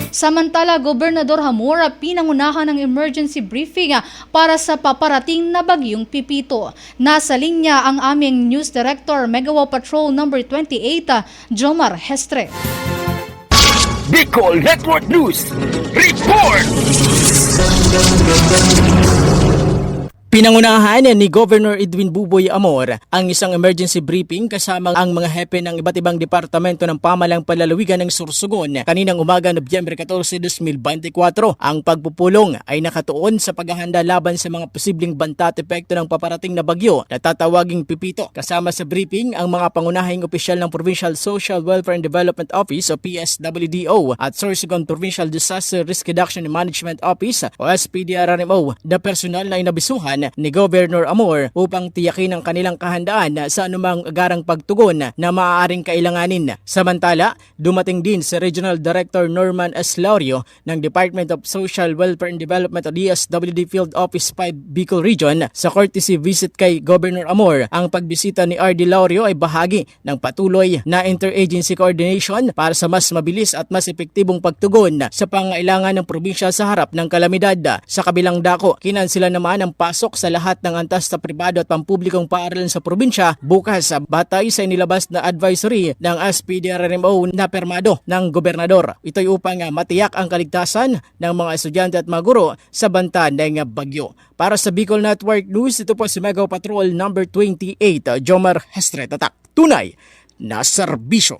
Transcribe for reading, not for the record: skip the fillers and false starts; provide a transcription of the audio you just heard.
Samantala, Gobernador Zamora pinangunahan ng emergency briefing para sa paparating na bagyong Pipito. Nasa linya ang aming News Director, Megawa Patrol number 28, Jomar Hestre. Bicol Network News Report! Pinangunahan ni Governor Edwin Buboy Amor ang isang emergency briefing kasama ang mga hepe ng iba't ibang departamento ng pamahalang palalawigan ng Sorsogon kaninang umaga Nobyembre 14, 2024. Ang pagpupulong ay nakatuon sa paghahanda laban sa mga posibleng banta at epekto ng paparating na bagyo na tatawaging Pipito. Kasama sa briefing ang mga pangunahing opisyal ng Provincial Social Welfare and Development Office o PSWDO at Sorsogon Provincial Disaster Risk Reduction and Management Office o SPDRRMO na personal na inabisuhan ni Governor Amor upang tiyakin ang kanilang kahandaan sa anumang agarang pagtugon na maaaring kailanganin. Samantala, dumating din si Regional Director Norman S. Laurio ng Department of Social Welfare and Development o DSWD Field Office 5 Bicol Region sa courtesy visit kay Governor Amor. Ang pagbisita ni R.D. Laurio ay bahagi ng patuloy na interagency coordination para sa mas mabilis at mas epektibong pagtugon sa pangailangan ng probinsya sa harap ng kalamidad. Sa kabilang dako, kinansila naman ang pasok sa lahat ng antas na pribado at pampublikong paaralan sa probinsya bukas batay sa inilabas na advisory ng SPDRRMO na permado ng gobernador. Ito'y upang matiyak ang kaligtasan ng mga estudyante at mga guro sa banta ng bagyo. Para sa Bicol Network News, ito po si Mega Patrol number 28, Jomar Hestre. Tatak, tunay na serbisyo.